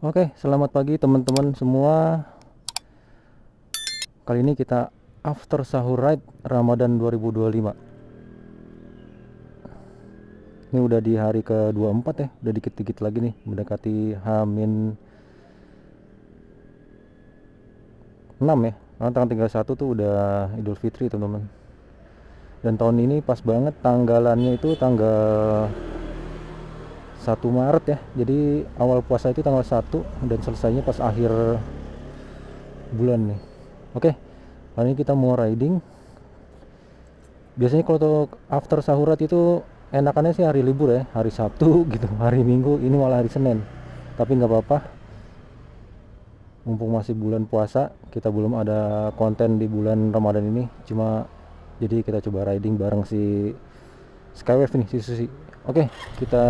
Oke, selamat pagi teman-teman semua. Kali ini kita after sahur ride Ramadan 2025. Ini udah di hari ke-24 ya, udah dikit-dikit lagi nih, mendekati H-6 ya. Karena tanggal 31 tuh udah Idul Fitri teman-teman. Dan tahun ini pas banget tanggalannya itu tanggal 1 Maret ya. Jadi awal puasa itu tanggal 1 dan selesainya pas akhir bulan nih. Oke, kali ini kita mau riding. Biasanya kalau untuk after sahurat itu enakannya sih hari libur ya, hari Sabtu gitu, hari Minggu. Ini malah hari Senin. Tapi nggak apa-apa, mumpung masih bulan puasa, kita belum ada konten di bulan Ramadan ini. Cuma jadi kita coba riding bareng si Skywave nih, si Susi. Oke, kita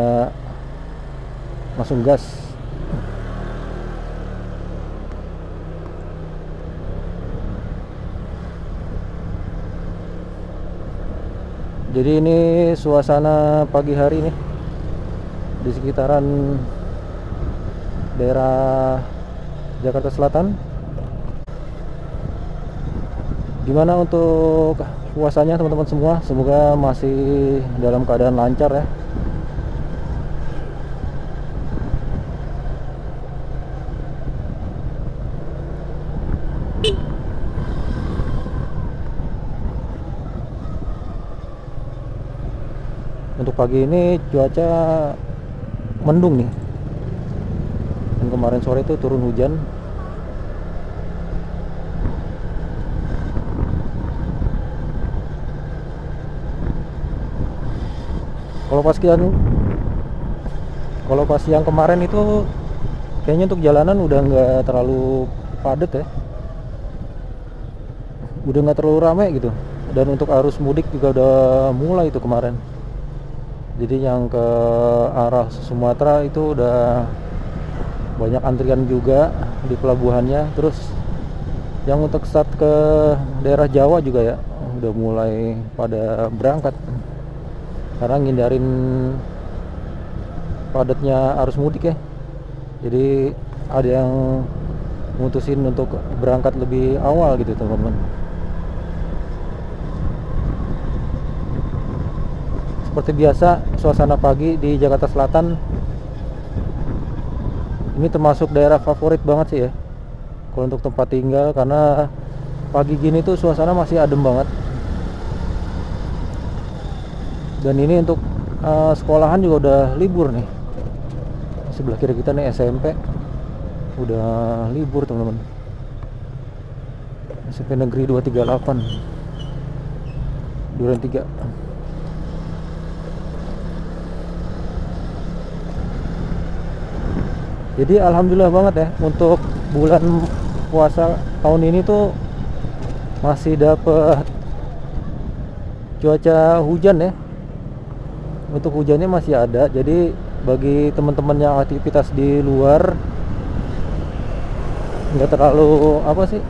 langsung gas. Jadi ini suasana pagi hari nih di sekitaran daerah Jakarta Selatan. Gimana untuk puasanya teman-teman semua? Semoga masih dalam keadaan lancar ya. Untuk pagi ini cuaca mendung nih. Dan kemarin sore itu turun hujan. Kalau pas yang kemarin itu kayaknya untuk jalanan udah nggak terlalu padat ya. Udah nggak terlalu ramai gitu. Dan untuk arus mudik juga udah mulai itu kemarin. Jadi yang ke arah Sumatera itu udah banyak antrian juga di pelabuhannya. Terus yang untuk start ke daerah Jawa juga ya udah mulai pada berangkat karena ngindarin padatnya arus mudik ya. Jadi ada yang mutusin untuk berangkat lebih awal gitu teman-teman. Seperti biasa, suasana pagi di Jakarta Selatan ini termasuk daerah favorit banget sih ya kalau untuk tempat tinggal, karena pagi gini tuh suasana masih adem banget. Dan ini untuk sekolahan juga udah libur nih. Sebelah kiri kita nih SMP udah libur teman-teman. SMP Negeri 238 Duren 3. Jadi alhamdulillah banget ya, untuk bulan puasa tahun ini tuh masih dapet cuaca hujan ya. Untuk hujannya masih ada. Jadi bagi teman-teman yang aktivitas di luar nggak terlalu apa sih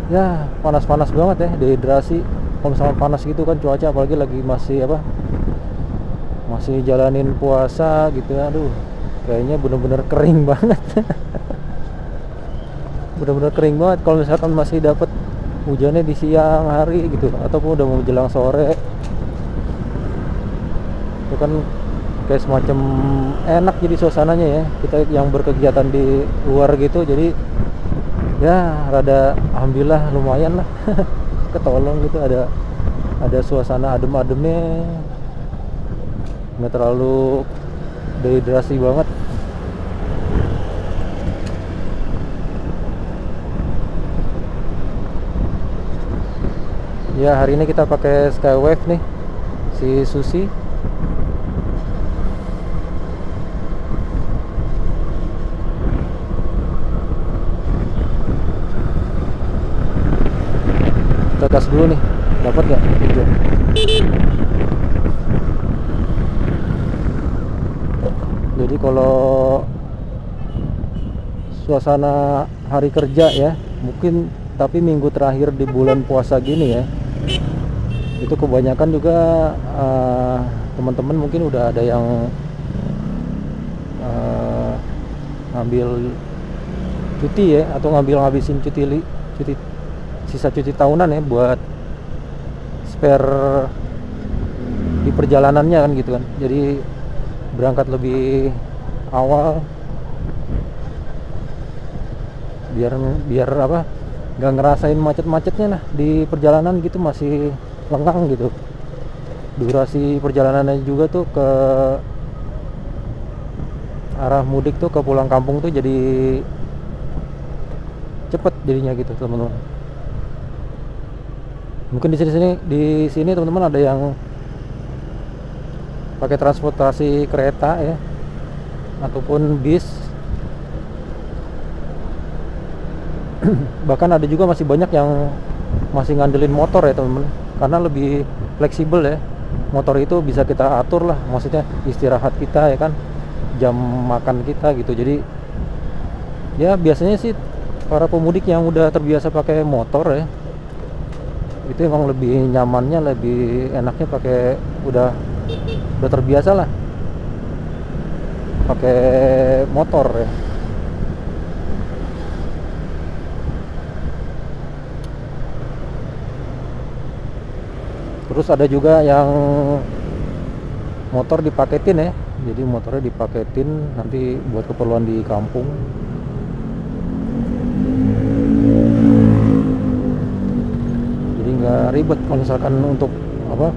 ya, panas-panas banget ya, dehidrasi. Kalau misalnya panas gitu kan cuaca, apalagi lagi masih jalanin puasa gitu ya, aduh kayaknya bener-bener kering banget. Bener-bener kering banget kalau misalkan masih dapat hujannya di siang hari gitu, ataupun udah mau menjelang sore. Itu kan kayak semacam enak jadi suasananya ya, kita yang berkegiatan di luar gitu. Jadi ya rada alhamdulillah lumayan lah. Ketolong gitu, ada suasana adem-ademnya, nggak terlalu dehidrasi banget. Ya hari ini kita pakai Skywave nih, si Susi. Kita gas dulu nih, dapat nggak? Jadi kalau suasana hari kerja ya mungkin, tapi minggu terakhir di bulan puasa gini ya, itu kebanyakan juga teman-teman mungkin udah ada yang ngambil cuti ya, atau ngabisin cuti sisa cuti tahunan ya buat spare di perjalanannya kan gitu kan. Jadi berangkat lebih awal biar apa, nggak ngerasain macet-macetnya lah di perjalanan gitu, masih lengang gitu. Durasi perjalanannya juga tuh ke arah mudik tuh, ke pulang kampung tuh jadi cepet jadinya gitu teman-teman. Mungkin di sini teman-teman ada yang pakai transportasi kereta ya, ataupun bis. Bahkan ada juga masih banyak yang masih ngandelin motor ya teman-teman, karena lebih fleksibel ya. Motor itu bisa kita atur lah, maksudnya istirahat kita ya kan, jam makan kita gitu. Jadi ya biasanya sih para pemudik yang udah terbiasa pakai motor ya, itu emang lebih nyamannya, lebih enaknya pakai, udah terbiasa lah pakai motor ya. Terus ada juga yang motor dipaketin ya, jadi motornya dipaketin nanti buat keperluan di kampung. Jadi nggak ribet kalau misalkan untuk apa,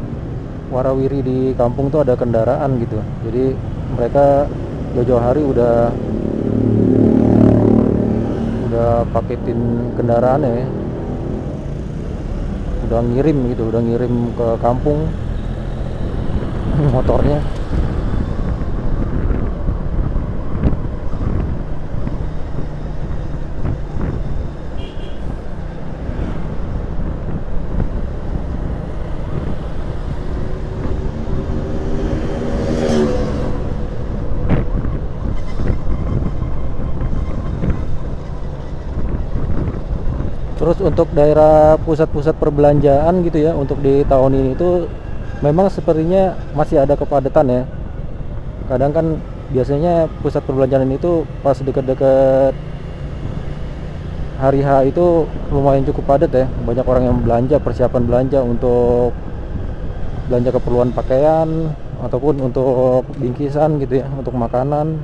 warawiri di kampung tuh ada kendaraan gitu. Jadi mereka jauh-jauh hari udah paketin kendaraannya ya, udah ngirim ke kampung motornya. Terus untuk daerah pusat-pusat perbelanjaan gitu ya, untuk di tahun ini itu memang sepertinya masih ada kepadatan ya. Kadang kan biasanya pusat perbelanjaan itu pas deket-deket hari H itu lumayan cukup padat ya. Banyak orang yang belanja, persiapan belanja untuk belanja keperluan pakaian ataupun untuk bingkisan gitu ya, untuk makanan.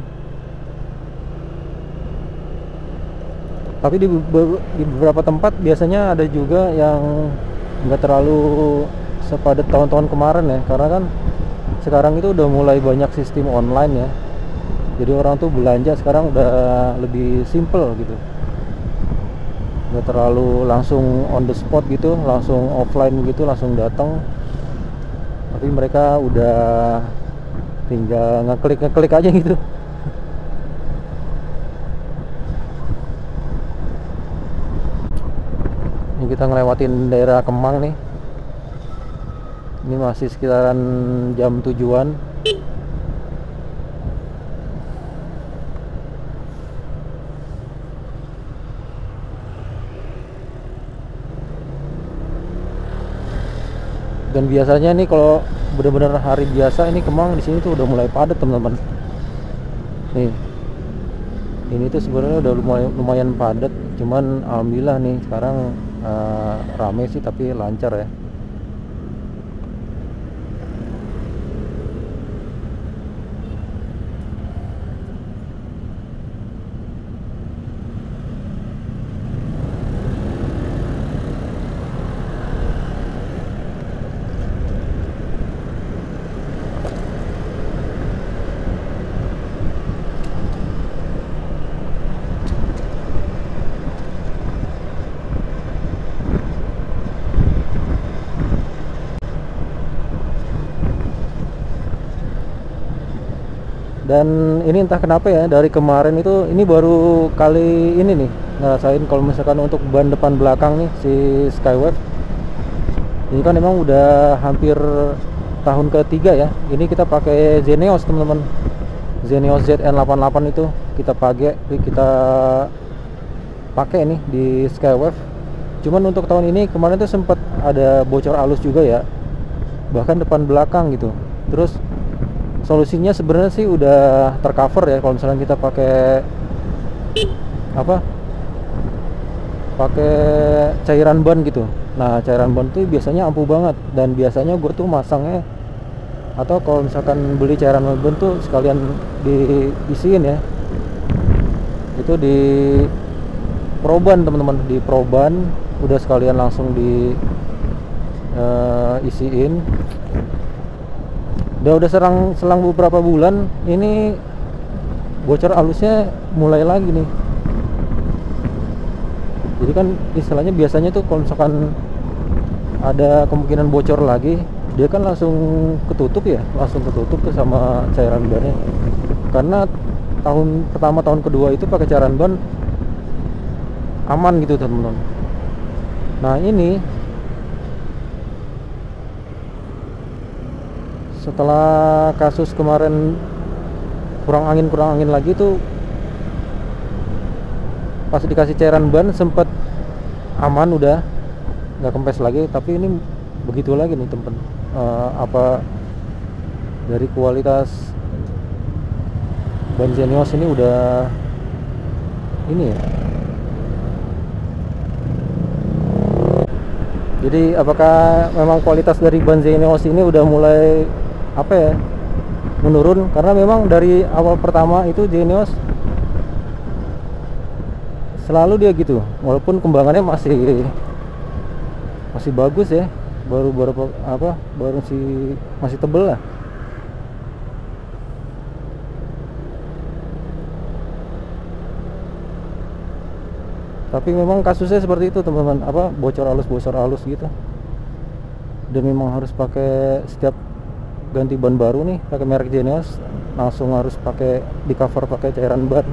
Tapi di beberapa tempat biasanya ada juga yang nggak terlalu sepadat tahun-tahun kemarin ya, karena kan sekarang itu udah mulai banyak sistem online ya. Jadi orang tuh belanja sekarang udah lebih simple gitu, nggak terlalu langsung on the spot gitu, langsung offline gitu, langsung datang. Tapi mereka udah tinggal ngeklik aja gitu. Ini kita ngelewatin daerah Kemang nih. Ini masih sekitaran jam tujuan. Dan biasanya nih kalau benar-benar hari biasa ini Kemang di sini tuh udah mulai padat teman-teman. Nih, ini tuh sebenarnya udah lumayan padat. Cuman alhamdulillah nih sekarang rame sih, tapi lancar ya. Dan ini entah kenapa ya, dari kemarin itu ini baru kali ini nih ngerasain kalau misalkan untuk ban depan belakang nih si Skywave ini kan emang udah hampir tahun ketiga ya. Ini kita pakai Xeneos teman-teman, Xeneos ZN88 itu kita pakai nih di Skywave. Cuman untuk tahun ini kemarin tuh sempat ada bocor halus juga ya, bahkan depan belakang gitu. Terus solusinya sebenarnya sih udah tercover ya kalau misalnya kita pakai apa pakai cairan ban gitu. Nah cairan ban tuh biasanya ampuh banget, dan biasanya gue tuh masangnya, atau kalau misalkan beli cairan ban tuh sekalian diisiin ya, itu di proban teman-teman, di proban udah sekalian langsung di isiin. Udah selang beberapa bulan ini bocor alusnya mulai lagi nih. Jadi kan istilahnya biasanya tuh kalau misalkan ada kemungkinan bocor lagi, dia kan langsung ketutup ya, langsung ketutup tuh sama cairan bannya. Karena tahun pertama tahun kedua itu pakai cairan ban aman gitu teman-teman. Nah ini setelah kasus kemarin kurang angin lagi tuh, pas dikasih cairan ban sempet aman, udah nggak kempes lagi. Tapi ini begitu lagi nih teman, apa dari kualitas ban Xenios ini udah ini ya. Jadi apakah memang kualitas dari ban Xenios ini udah mulai apa ya, menurun? Karena memang dari awal pertama itu Xenios selalu dia gitu, walaupun kembangannya masih bagus ya, baru masih tebel lah. Tapi memang kasusnya seperti itu teman-teman, apa bocor alus gitu. Dan memang harus pakai, setiap ganti ban baru nih pakai merek Xenios, langsung harus pakai di cover pakai cairan ban.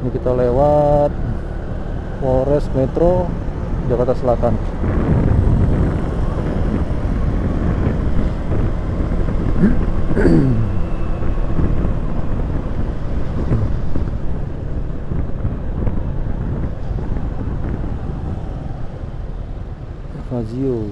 Ini kita lewat Polres Metro Jakarta Selatan. Fazio.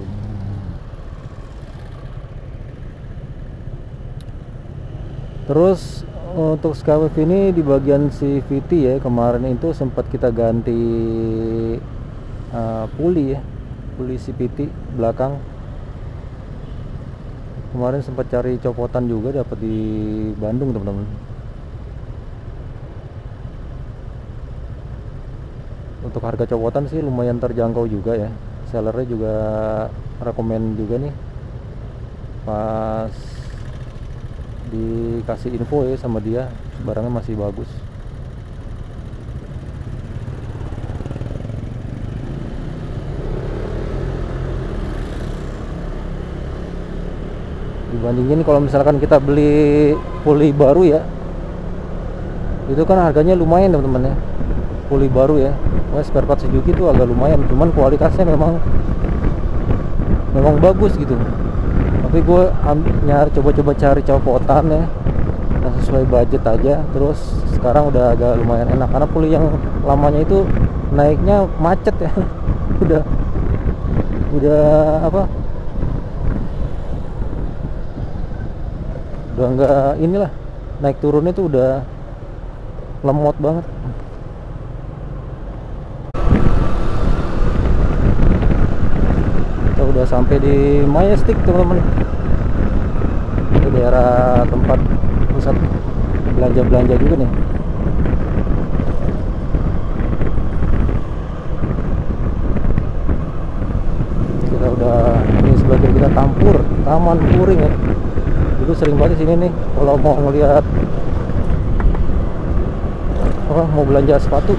Terus untuk Skywave ini di bagian CVT ya, kemarin itu sempat kita ganti puli ya, puli CVT belakang. Kemarin sempat cari copotan juga, dapat di Bandung teman-teman. Untuk harga copotan sih lumayan terjangkau juga ya, sellernya juga rekomend juga nih. Pas dikasih info ya sama dia, barangnya masih bagus. Dibandingin kalau misalkan kita beli puli baru ya, itu kan harganya lumayan teman-teman ya, puli baru ya. Wah, spare part Suzuki itu agak lumayan, cuman kualitasnya memang bagus gitu. Tapi gue coba-coba cari copotan ya yang sesuai budget aja. Terus sekarang udah agak lumayan enak, karena puli yang lamanya itu naiknya macet ya. udah apa, udah enggak inilah, naik turunnya tuh udah lemot banget. Kita udah sampai di Majestic teman-teman, di daerah tempat pusat belanja juga nih. Kita udah, ini sebelah kiri kita Taman Puring ya. Dulu sering banget sini nih kalau mau ngelihat apa, mau belanja sepatu.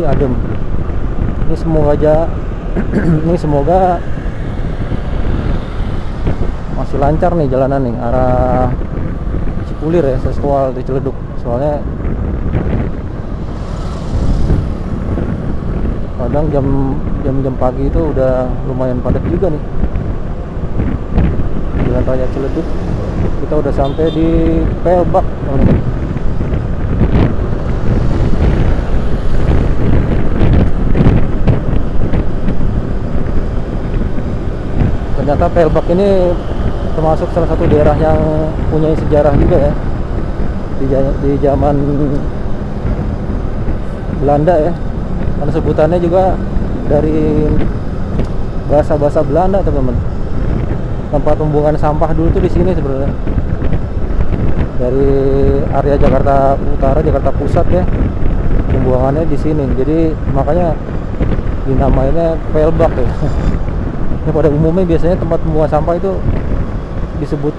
Adem. Ini semoga aja ini semoga masih lancar nih jalanan nih arah Cipulir ya, Seskual di Ciledug. Soalnya kadang jam pagi itu udah lumayan padat juga nih jalan raya Ciledug. Kita udah sampai di Pelbak, teman-teman. Ternyata Pelbak ini termasuk salah satu daerah yang punya sejarah juga ya, di zaman Belanda ya, karena sebutannya juga dari bahasa Belanda, teman-teman. Tempat pembuangan sampah dulu tuh di sini sebenarnya, dari area Jakarta Utara, Jakarta Pusat ya, pembuangannya di sini. Jadi makanya dinamainnya Pelbak ya. Ya, pada umumnya biasanya tempat pembuangan sampah itu disebut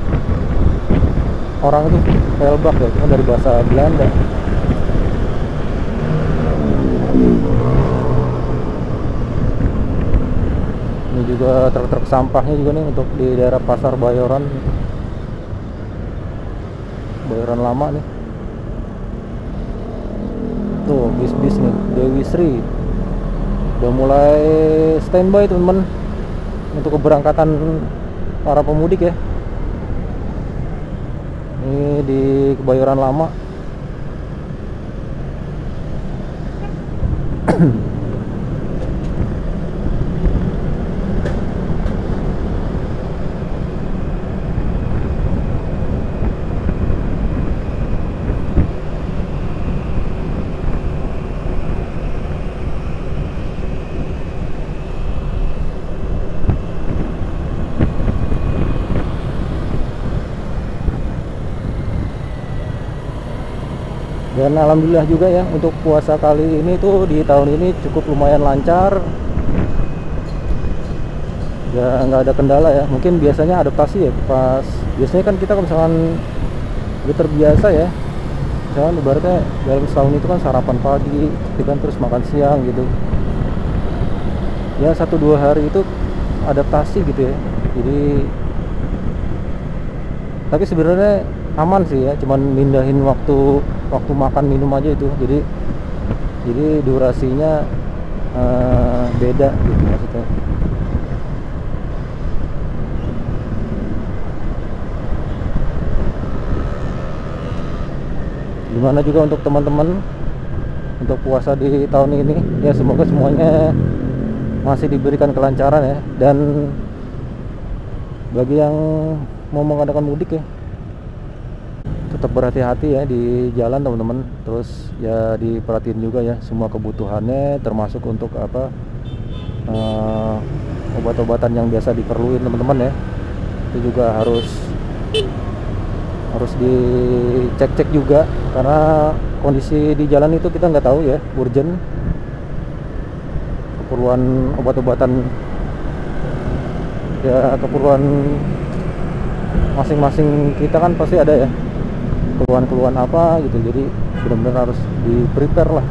orang itu Pelbak ya, cuma dari bahasa Belanda. Ini juga truk-truk sampahnya juga nih untuk di daerah Pasar Bayoran lama nih. Tuh bis-bis nih Dewi Sri udah mulai standby, teman-teman, untuk keberangkatan para pemudik ya. Ini di Kebayoran Lama. Dan alhamdulillah juga ya, untuk puasa kali ini tuh di tahun ini cukup lumayan lancar ya, nggak ada kendala ya. Mungkin biasanya adaptasi ya, biasanya kan kita kalau misalkan udah terbiasa ya, misalkan ibaratnya dalam setahun itu kan sarapan pagi gitu kan, terus makan siang gitu ya, 1-2 hari itu adaptasi gitu ya. Jadi tapi sebenarnya aman sih ya, cuman mindahin waktu makan minum aja itu. Jadi durasinya beda gitu maksudnya. Gimana juga untuk teman-teman untuk puasa di tahun ini ya, semoga semuanya masih diberikan kelancaran ya. Dan bagi yang mau mengadakan mudik ya, tetap berhati-hati ya di jalan, teman-teman. Terus ya diperhatiin juga ya semua kebutuhannya, termasuk untuk obat-obatan yang biasa diperluin, teman-teman ya. Itu juga harus dicek-cek juga, karena kondisi di jalan itu kita nggak tahu ya, urgent, keperluan obat-obatan ya, keperluan masing-masing kita kan pasti ada ya, keluhan-keluhan apa gitu. Jadi benar-benar harus di prepare lah